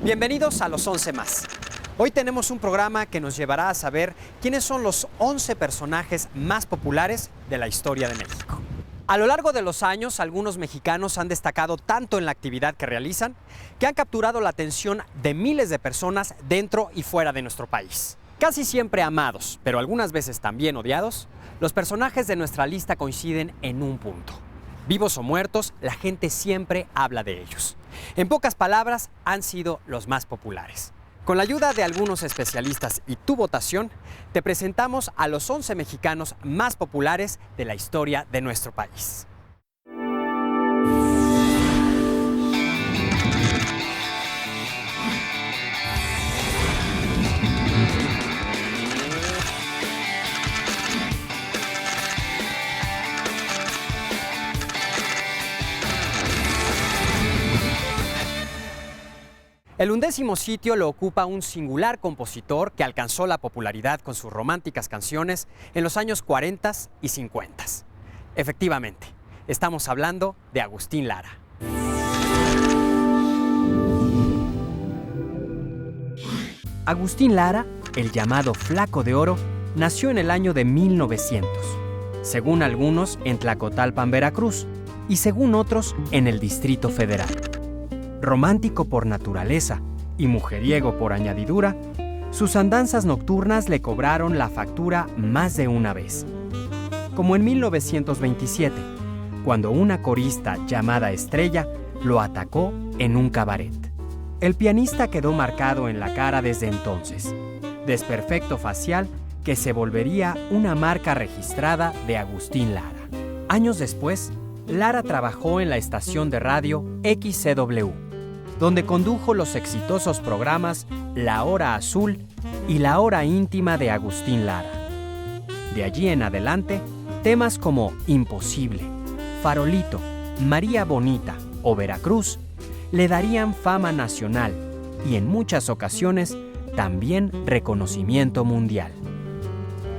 Bienvenidos a los 11 más. Hoy tenemos un programa que nos llevará a saber quiénes son los 11 personajes más populares de la historia de México. A lo largo de los años, algunos mexicanos han destacado tanto en la actividad que realizan que han capturado la atención de miles de personas dentro y fuera de nuestro país. Casi siempre amados, pero algunas veces también odiados, los personajes de nuestra lista coinciden en un punto. Vivos o muertos, la gente siempre habla de ellos. En pocas palabras, han sido los más populares. Con la ayuda de algunos especialistas y tu votación, te presentamos a los 11 mexicanos más populares de la historia de nuestro país. El 11º sitio lo ocupa un singular compositor que alcanzó la popularidad con sus románticas canciones en los años 40 y 50. Efectivamente, estamos hablando de Agustín Lara. Agustín Lara, el llamado Flaco de Oro, nació en el año de 1900, según algunos en Tlacotalpan, Veracruz, y según otros en el Distrito Federal. Romántico por naturaleza y mujeriego por añadidura, sus andanzas nocturnas le cobraron la factura más de una vez. Como en 1927, cuando una corista llamada Estrella lo atacó en un cabaret. El pianista quedó marcado en la cara desde entonces, desperfecto facial que se volvería una marca registrada de Agustín Lara. Años después, Lara trabajó en la estación de radio XCW, donde condujo los exitosos programas La Hora Azul y La Hora Íntima de Agustín Lara. De allí en adelante, temas como Imposible, Farolito, María Bonita o Veracruz le darían fama nacional y en muchas ocasiones también reconocimiento mundial.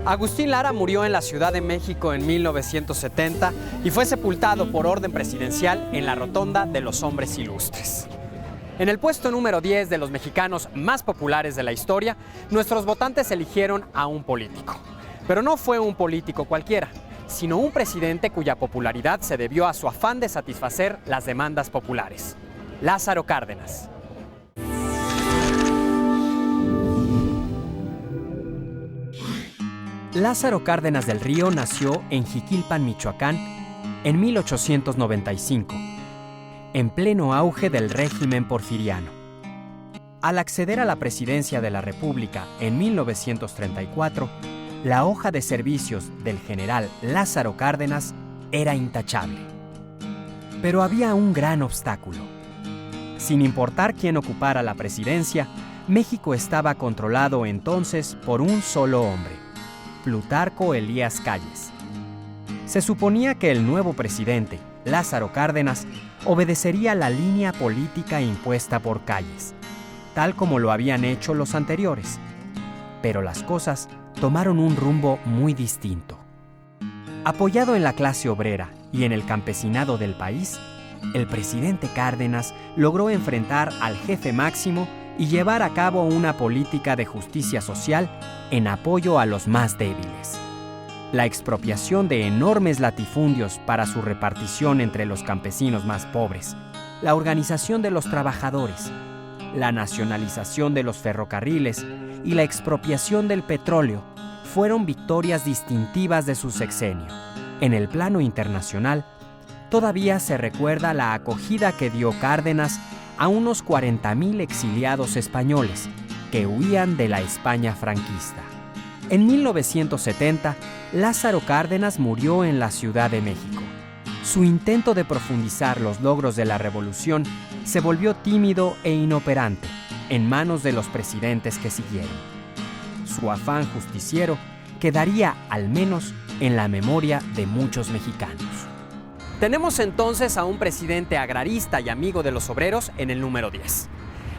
Agustín Lara murió en la Ciudad de México en 1970 y fue sepultado por orden presidencial en la Rotonda de los Hombres Ilustres. En el puesto número 10 de los mexicanos más populares de la historia, nuestros votantes eligieron a un político. Pero no fue un político cualquiera, sino un presidente cuya popularidad se debió a su afán de satisfacer las demandas populares: Lázaro Cárdenas. Lázaro Cárdenas del Río nació en Jiquilpan, Michoacán, en 1895. En pleno auge del régimen porfiriano. Al acceder a la presidencia de la República en 1934, la hoja de servicios del general Lázaro Cárdenas era intachable. Pero había un gran obstáculo. Sin importar quién ocupara la presidencia, México estaba controlado entonces por un solo hombre, Plutarco Elías Calles. Se suponía que el nuevo presidente, Lázaro Cárdenas, obedecería la línea política impuesta por Calles, tal como lo habían hecho los anteriores. Pero las cosas tomaron un rumbo muy distinto. Apoyado en la clase obrera y en el campesinado del país, el presidente Cárdenas logró enfrentar al jefe máximo y llevar a cabo una política de justicia social en apoyo a los más débiles. La expropiación de enormes latifundios para su repartición entre los campesinos más pobres, la organización de los trabajadores, la nacionalización de los ferrocarriles y la expropiación del petróleo fueron victorias distintivas de su sexenio. En el plano internacional, todavía se recuerda la acogida que dio Cárdenas a unos 40,000 exiliados españoles que huían de la España franquista. En 1970, Lázaro Cárdenas murió en la Ciudad de México. Su intento de profundizar los logros de la revolución se volvió tímido e inoperante en manos de los presidentes que siguieron. Su afán justiciero quedaría, al menos, en la memoria de muchos mexicanos. Tenemos entonces a un presidente agrarista y amigo de los obreros en el número 10.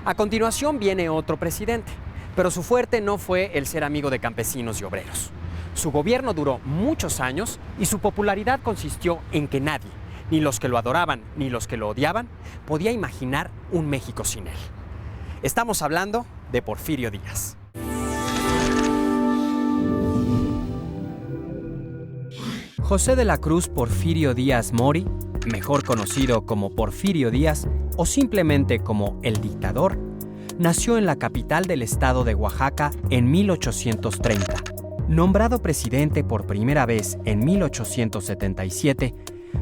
A continuación viene otro presidente, pero su fuerte no fue el ser amigo de campesinos y obreros. Su gobierno duró muchos años y su popularidad consistió en que nadie, ni los que lo adoraban ni los que lo odiaban, podía imaginar un México sin él. Estamos hablando de Porfirio Díaz. José de la Cruz Porfirio Díaz Mori, mejor conocido como Porfirio Díaz o simplemente como El Dictador, nació en la capital del estado de Oaxaca en 1830. Nombrado presidente por primera vez en 1877,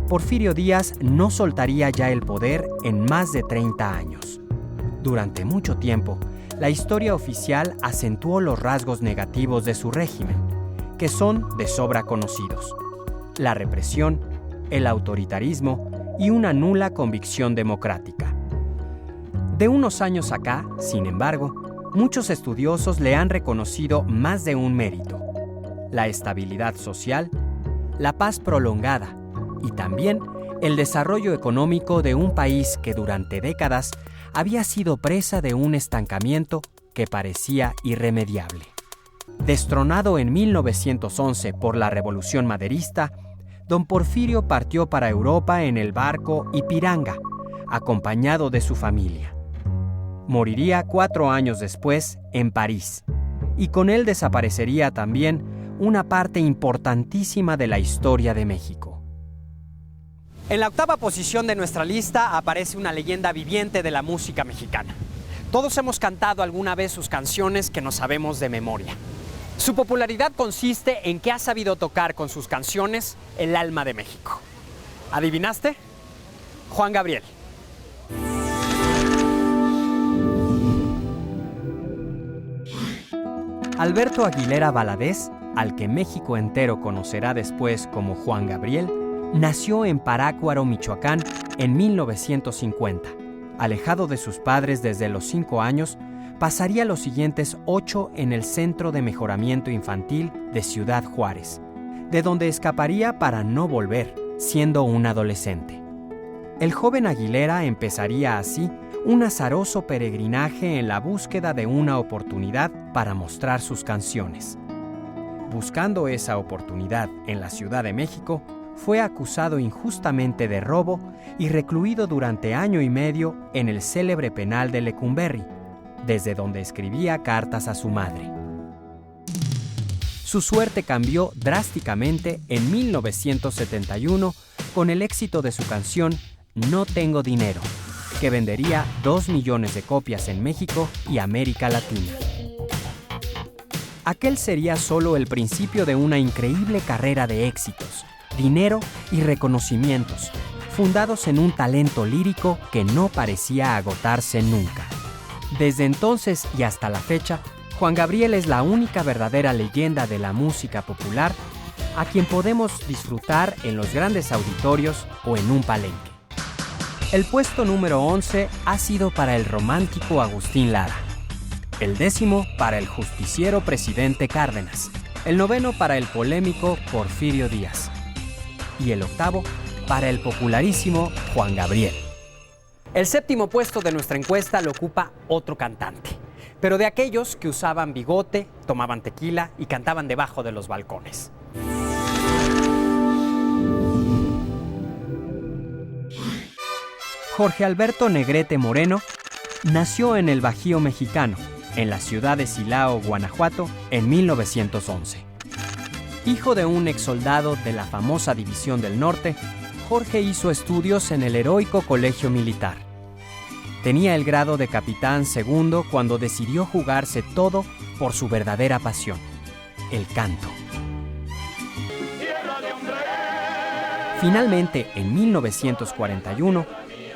Porfirio Díaz no soltaría ya el poder en más de 30 años. Durante mucho tiempo, la historia oficial acentuó los rasgos negativos de su régimen, que son de sobra conocidos: la represión, el autoritarismo y una nula convicción democrática. De unos años acá, sin embargo, muchos estudiosos le han reconocido más de un mérito: la estabilidad social, la paz prolongada y también el desarrollo económico de un país que durante décadas había sido presa de un estancamiento que parecía irremediable. Destronado en 1911 por la Revolución Maderista, don Porfirio partió para Europa en el barco Ipiranga, acompañado de su familia. Moriría 4 años después en París, y con él desaparecería también una parte importantísima de la historia de México. En la octava posición de nuestra lista aparece una leyenda viviente de la música mexicana. Todos hemos cantado alguna vez sus canciones que nos sabemos de memoria. Su popularidad consiste en que ha sabido tocar con sus canciones el alma de México. ¿Adivinaste? Juan Gabriel. Alberto Aguilera Valadez, al que México entero conocerá después como Juan Gabriel, nació en Parácuaro, Michoacán, en 1950. Alejado de sus padres desde los 5 años, pasaría los siguientes 8 en el Centro de Mejoramiento Infantil de Ciudad Juárez, de donde escaparía para no volver, siendo un adolescente. El joven Aguilera empezaría así un azaroso peregrinaje en la búsqueda de una oportunidad para mostrar sus canciones. Buscando esa oportunidad en la Ciudad de México, fue acusado injustamente de robo y recluido durante 1 año y medio en el célebre penal de Lecumberri, desde donde escribía cartas a su madre. Su suerte cambió drásticamente en 1971 con el éxito de su canción No Tengo Dinero, que vendería 2 millones de copias en México y América Latina. Aquel sería solo el principio de una increíble carrera de éxitos, dinero y reconocimientos, fundados en un talento lírico que no parecía agotarse nunca. Desde entonces y hasta la fecha, Juan Gabriel es la única verdadera leyenda de la música popular a quien podemos disfrutar en los grandes auditorios o en un palenque. El puesto número 11 ha sido para el romántico Agustín Lara, el 10º para el justiciero presidente Cárdenas, el 9º para el polémico Porfirio Díaz y el 8º para el popularísimo Juan Gabriel. El 7º puesto de nuestra encuesta lo ocupa otro cantante, pero de aquellos que usaban bigote, tomaban tequila y cantaban debajo de los balcones. Jorge Alberto Negrete Moreno nació en el Bajío mexicano, en la ciudad de Silao, Guanajuato, en 1911. Hijo de un exsoldado de la famosa División del Norte, Jorge hizo estudios en el heroico Colegio Militar. Tenía el grado de capitán segundo cuando decidió jugarse todo por su verdadera pasión, el canto. Finalmente, en 1941,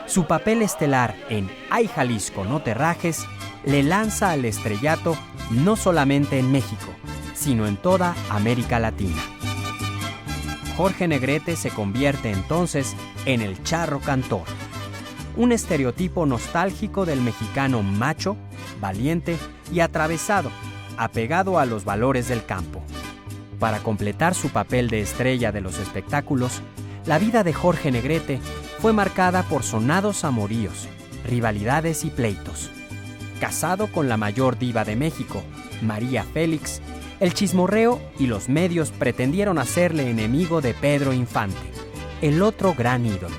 su papel estelar en Ay Jalisco, no te rajes le lanza al estrellato no solamente en México, sino en toda América Latina. Jorge Negrete se convierte entonces en el charro cantor, un estereotipo nostálgico del mexicano macho, valiente y atravesado, apegado a los valores del campo. Para completar su papel de estrella de los espectáculos, la vida de Jorge Negrete fue marcada por sonados amoríos, rivalidades y pleitos. Casado con la mayor diva de México, María Félix, el chismorreo y los medios pretendieron hacerle enemigo de Pedro Infante, el otro gran ídolo.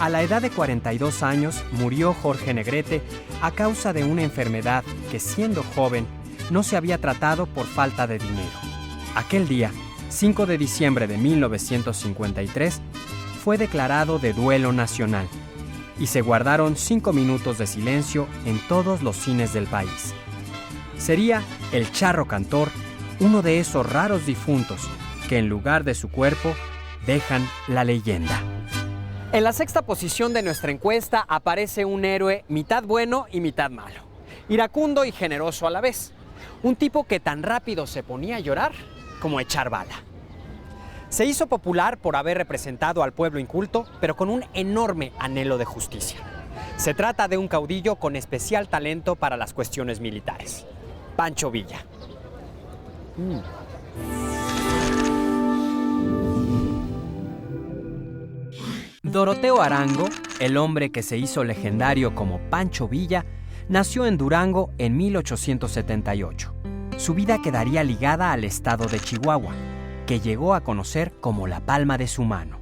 A la edad de 42 años murió Jorge Negrete a causa de una enfermedad que, siendo joven, no se había tratado por falta de dinero. Aquel día, 5 de diciembre de 1953, fue declarado de duelo nacional y se guardaron 5 minutos de silencio en todos los cines del país. Sería el charro cantor uno de esos raros difuntos que en lugar de su cuerpo dejan la leyenda. En la sexta posición de nuestra encuesta aparece un héroe mitad bueno y mitad malo, iracundo y generoso a la vez, un tipo que tan rápido se ponía a llorar como a echar bala. Se hizo popular por haber representado al pueblo inculto, pero con un enorme anhelo de justicia. Se trata de un caudillo con especial talento para las cuestiones militares, Pancho Villa. Doroteo Arango, el hombre que se hizo legendario como Pancho Villa, nació en Durango en 1878. Su vida quedaría ligada al estado de Chihuahua, que llegó a conocer como la palma de su mano.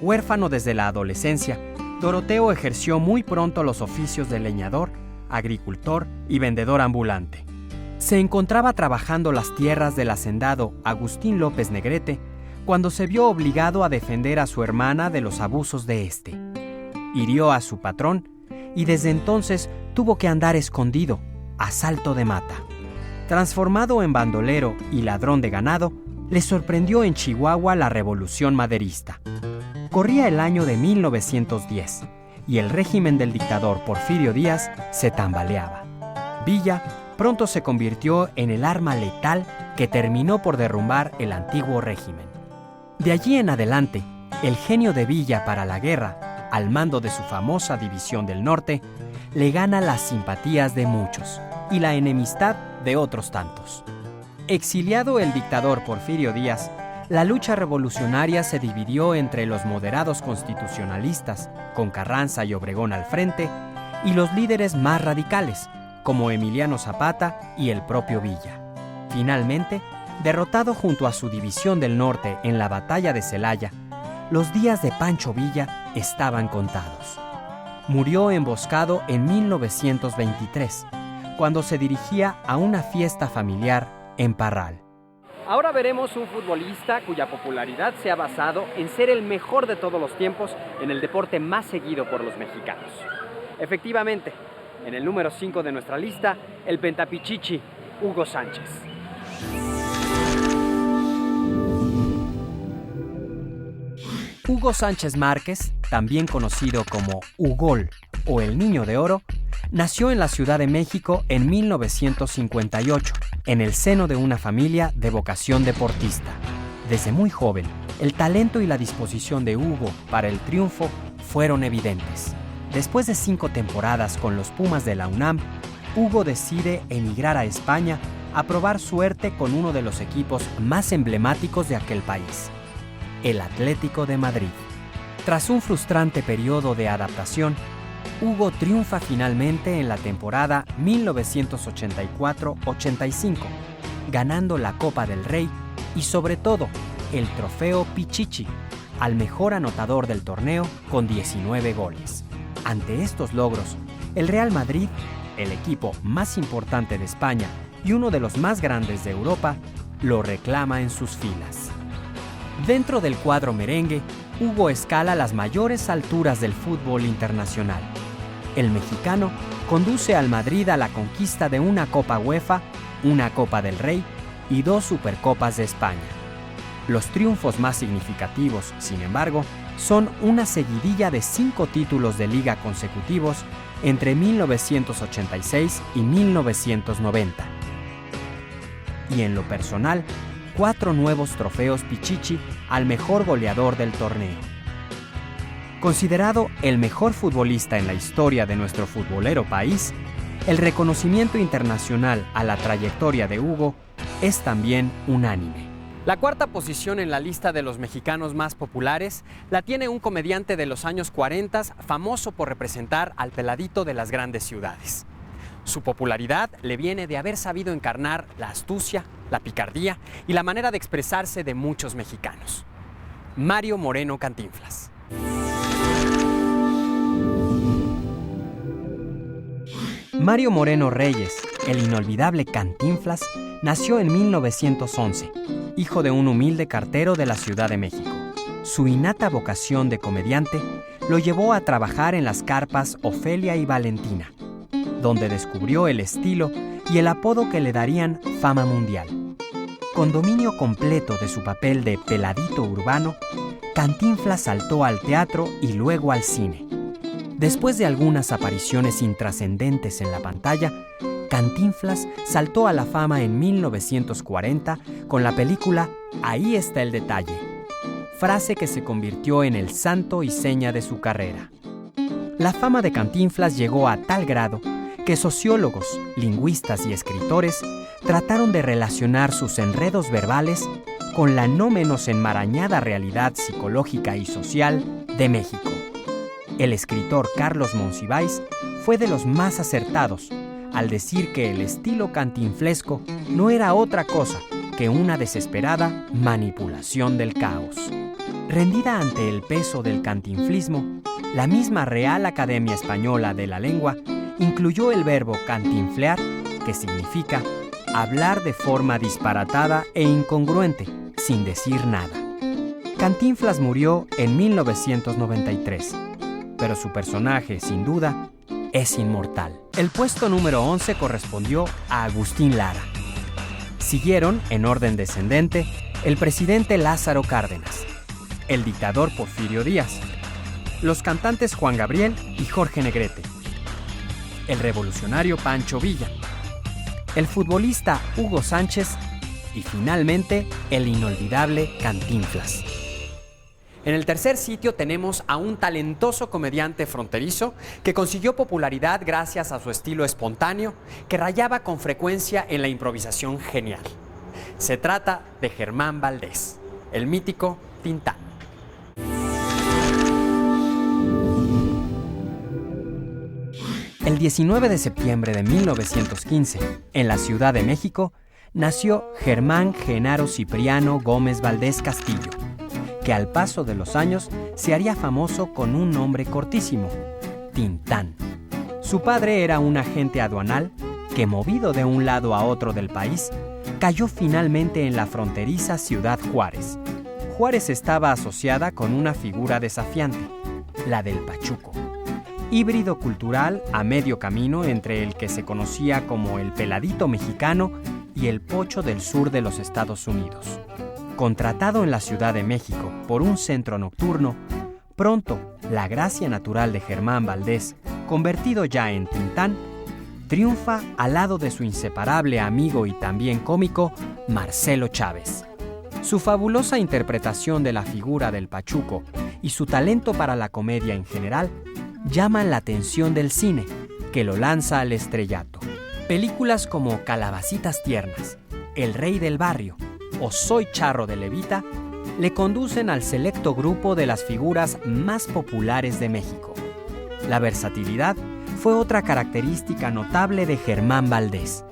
Huérfano desde la adolescencia, Doroteo ejerció muy pronto los oficios de leñador, agricultor y vendedor ambulante. Se encontraba trabajando las tierras del hacendado Agustín López Negrete cuando se vio obligado a defender a su hermana de los abusos de éste. Hirió a su patrón y desde entonces tuvo que andar escondido, a salto de mata. Transformado en bandolero y ladrón de ganado, le sorprendió en Chihuahua la Revolución Maderista. Corría el año de 1910 y el régimen del dictador Porfirio Díaz se tambaleaba. Villa pronto se convirtió en el arma letal que terminó por derrumbar el antiguo régimen. De allí en adelante, el genio de Villa para la guerra, al mando de su famosa División del Norte, le gana las simpatías de muchos y la enemistad de otros tantos. Exiliado el dictador Porfirio Díaz, la lucha revolucionaria se dividió entre los moderados constitucionalistas, con Carranza y Obregón al frente, y los líderes más radicales, como Emiliano Zapata y el propio Villa. Finalmente, derrotado junto a su División del Norte en la batalla de Celaya, los días de Pancho Villa estaban contados. Murió emboscado en 1923, cuando se dirigía a una fiesta familiar en Parral. Ahora veremos un futbolista cuya popularidad se ha basado en ser el mejor de todos los tiempos en el deporte más seguido por los mexicanos. Efectivamente, en el número 5 de nuestra lista, el pentapichichi Hugo Sánchez. Hugo Sánchez Márquez, también conocido como Ugol o el Niño de Oro, nació en la Ciudad de México en 1958, en el seno de una familia de vocación deportista. Desde muy joven, el talento y la disposición de Hugo para el triunfo fueron evidentes. Después de 5 temporadas con los Pumas de la UNAM, Hugo decide emigrar a España a probar suerte con uno de los equipos más emblemáticos de aquel país, el Atlético de Madrid. Tras un frustrante periodo de adaptación, Hugo triunfa finalmente en la temporada 1984-85, ganando la Copa del Rey y sobre todo el trofeo Pichichi, al mejor anotador del torneo con 19 goles. Ante estos logros, el Real Madrid, el equipo más importante de España y uno de los más grandes de Europa, lo reclama en sus filas. Dentro del cuadro merengue, Hugo escala las mayores alturas del fútbol internacional. El mexicano conduce al Madrid a la conquista de una Copa UEFA, una Copa del Rey y 2 Supercopas de España. Los triunfos más significativos, sin embargo, son una seguidilla de 5 títulos de liga consecutivos entre 1986 y 1990. Y en lo personal, 4 nuevos trofeos Pichichi al mejor goleador del torneo. Considerado el mejor futbolista en la historia de nuestro futbolero país, el reconocimiento internacional a la trayectoria de Hugo es también unánime. La cuarta posición en la lista de los mexicanos más populares la tiene un comediante de los años 40, famoso por representar al peladito de las grandes ciudades. Su popularidad le viene de haber sabido encarnar la astucia, la picardía y la manera de expresarse de muchos mexicanos. Mario Moreno Cantinflas. Mario Moreno Reyes, el inolvidable Cantinflas, nació en 1911, hijo de un humilde cartero de la Ciudad de México. Su innata vocación de comediante lo llevó a trabajar en las carpas Ofelia y Valentina, donde descubrió el estilo y el apodo que le darían fama mundial. Con dominio completo de su papel de peladito urbano, Cantinflas saltó al teatro y luego al cine. Después de algunas apariciones intrascendentes en la pantalla, Cantinflas saltó a la fama en 1940 con la película Ahí está el detalle, frase que se convirtió en el santo y seña de su carrera. La fama de Cantinflas llegó a tal grado que sociólogos, lingüistas y escritores trataron de relacionar sus enredos verbales con la no menos enmarañada realidad psicológica y social de México. El escritor Carlos Monsiváis fue de los más acertados al decir que el estilo cantinflesco no era otra cosa que una desesperada manipulación del caos. Rendida ante el peso del cantinflismo, la misma Real Academia Española de la Lengua incluyó el verbo cantinflear, que significa hablar de forma disparatada e incongruente, sin decir nada. Cantinflas murió en 1993, pero su personaje, sin duda, es inmortal. El puesto número 11 correspondió a Agustín Lara. Siguieron, en orden descendente, el presidente Lázaro Cárdenas, el dictador Porfirio Díaz, los cantantes Juan Gabriel y Jorge Negrete, el revolucionario Pancho Villa, el futbolista Hugo Sánchez y finalmente el inolvidable Cantinflas. En el tercer sitio tenemos a un talentoso comediante fronterizo que consiguió popularidad gracias a su estilo espontáneo que rayaba con frecuencia en la improvisación genial. Se trata de Germán Valdés, el mítico Tintán. El 19 de septiembre de 1915, en la Ciudad de México, nació Germán Genaro Cipriano Gómez Valdés Castillo, que al paso de los años se haría famoso con un nombre cortísimo, Tintán. Su padre era un agente aduanal que, movido de un lado a otro del país, cayó finalmente en la fronteriza Ciudad Juárez. Juárez estaba asociada con una figura desafiante, la del pachuco, híbrido cultural a medio camino entre el que se conocía como el peladito mexicano y el pocho del sur de los Estados Unidos. Contratado en la Ciudad de México por un centro nocturno, pronto la gracia natural de Germán Valdés, convertido ya en Tintán, triunfa al lado de su inseparable amigo y también cómico Marcelo Chávez. Su fabulosa interpretación de la figura del pachuco y su talento para la comedia en general llaman la atención del cine, que lo lanza al estrellato. Películas como Calabacitas Tiernas, El Rey del Barrio o Soy Charro de Levita le conducen al selecto grupo de las figuras más populares de México. La versatilidad fue otra característica notable de Germán Valdés,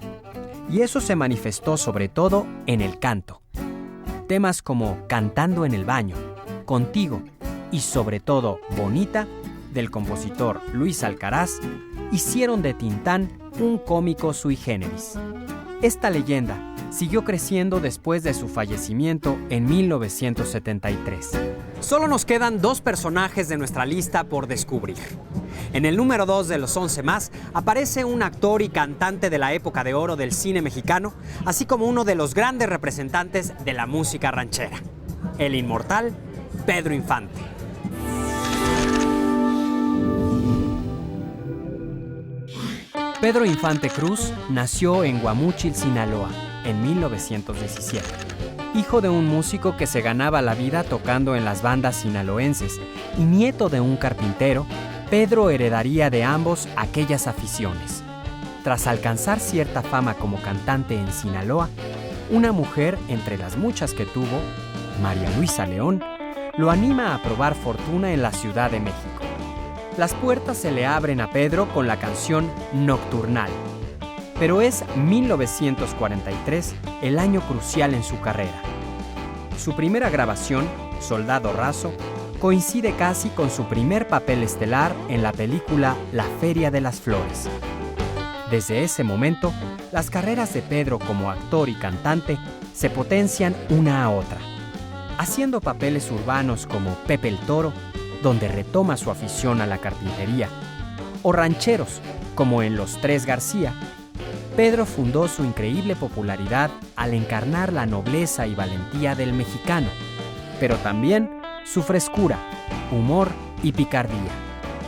y eso se manifestó sobre todo en el canto. Temas como Cantando en el baño, Contigo y sobre todo Bonita, del compositor Luis Alcaraz, hicieron de Tintán un cómico sui generis. Esta leyenda siguió creciendo después de su fallecimiento en 1973. Solo nos quedan dos personajes de nuestra lista por descubrir. En el número 2 de los 11 más aparece un actor y cantante de la época de oro del cine mexicano, así como uno de los grandes representantes de la música ranchera, el inmortal Pedro Infante. Pedro Infante Cruz nació en Guamúchil, Sinaloa, en 1917. Hijo de un músico que se ganaba la vida tocando en las bandas sinaloenses y nieto de un carpintero, Pedro heredaría de ambos aquellas aficiones. Tras alcanzar cierta fama como cantante en Sinaloa, una mujer entre las muchas que tuvo, María Luisa León, lo anima a probar fortuna en la Ciudad de México. Las puertas se le abren a Pedro con la canción Nocturnal, pero es 1943 el año crucial en su carrera. Su primera grabación, Soldado Raso, coincide casi con su primer papel estelar en la película La Feria de las Flores. Desde ese momento, las carreras de Pedro como actor y cantante se potencian una a otra, haciendo papeles urbanos como Pepe el Toro, donde retoma su afición a la carpintería, o rancheros, como en Los Tres García. Pedro fundó su increíble popularidad al encarnar la nobleza y valentía del mexicano, pero también su frescura, humor y picardía.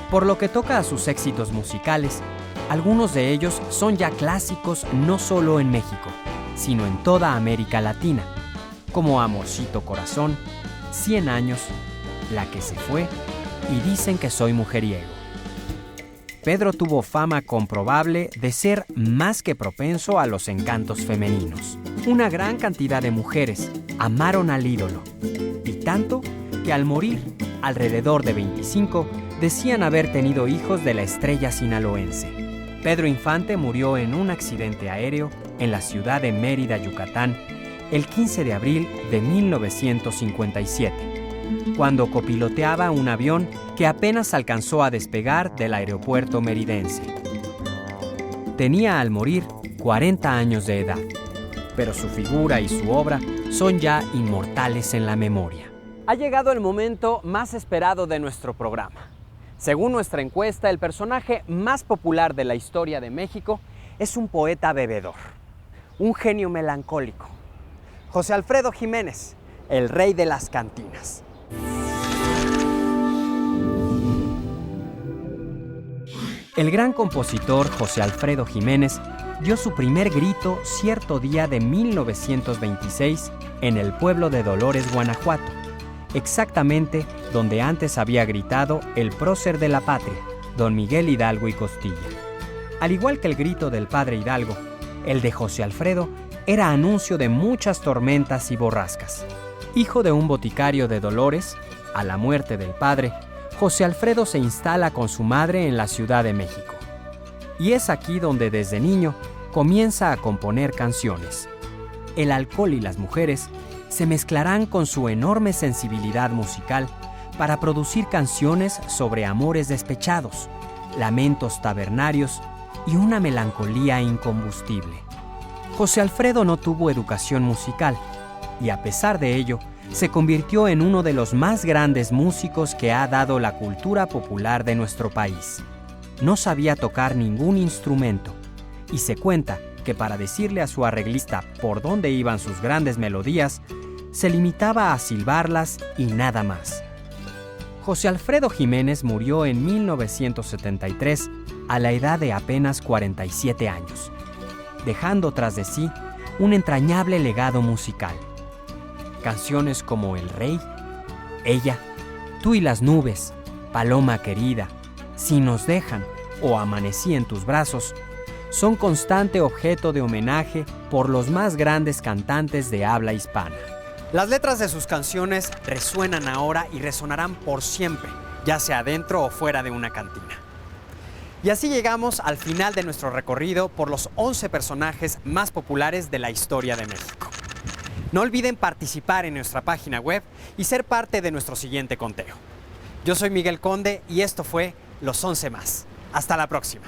Por lo que toca a sus éxitos musicales, algunos de ellos son ya clásicos no solo en México, sino en toda América Latina, como Amorcito Corazón, 100 años, La que se fue y Dicen que soy mujeriego. Pedro tuvo fama comprobable de ser más que propenso a los encantos femeninos. Una gran cantidad de mujeres amaron al ídolo, y tanto que al morir, alrededor de 25, decían haber tenido hijos de la estrella sinaloense. Pedro Infante murió en un accidente aéreo en la ciudad de Mérida, Yucatán, el 15 de abril de 1957, cuando copiloteaba un avión que apenas alcanzó a despegar del aeropuerto meridense. Tenía al morir 40 años de edad, pero su figura y su obra son ya inmortales en la memoria. Ha llegado el momento más esperado de nuestro programa. Según nuestra encuesta, el personaje más popular de la historia de México es un poeta bebedor, un genio melancólico, José Alfredo Jiménez, el rey de las cantinas. El gran compositor José Alfredo Jiménez dio su primer grito cierto día de 1926 en el pueblo de Dolores, Guanajuato, exactamente donde antes había gritado el prócer de la patria, don Miguel Hidalgo y Costilla. Al igual que el grito del padre Hidalgo, el de José Alfredo era anuncio de muchas tormentas y borrascas. Hijo de un boticario de Dolores, a la muerte del padre, José Alfredo se instala con su madre en la Ciudad de México. Y es aquí donde desde niño comienza a componer canciones. El alcohol y las mujeres se mezclarán con su enorme sensibilidad musical para producir canciones sobre amores despechados, lamentos tabernarios y una melancolía incombustible. José Alfredo no tuvo educación musical y a pesar de ello, se convirtió en uno de los más grandes músicos que ha dado la cultura popular de nuestro país. No sabía tocar ningún instrumento y se cuenta que para decirle a su arreglista por dónde iban sus grandes melodías, se limitaba a silbarlas y nada más. José Alfredo Jiménez murió en 1973 a la edad de apenas 47 años, dejando tras de sí un entrañable legado musical. Canciones como El Rey, Ella, Tú y las nubes, Paloma querida, Si nos dejan o Amanecí en tus brazos son constante objeto de homenaje por los más grandes cantantes de habla hispana. Las letras de sus canciones resuenan ahora y resonarán por siempre, ya sea dentro o fuera de una cantina. Y así llegamos al final de nuestro recorrido por los 11 personajes más populares de la historia de México. No olviden participar en nuestra página web y ser parte de nuestro siguiente conteo. Yo soy Miguel Conde y esto fue Los 11 Más. Hasta la próxima.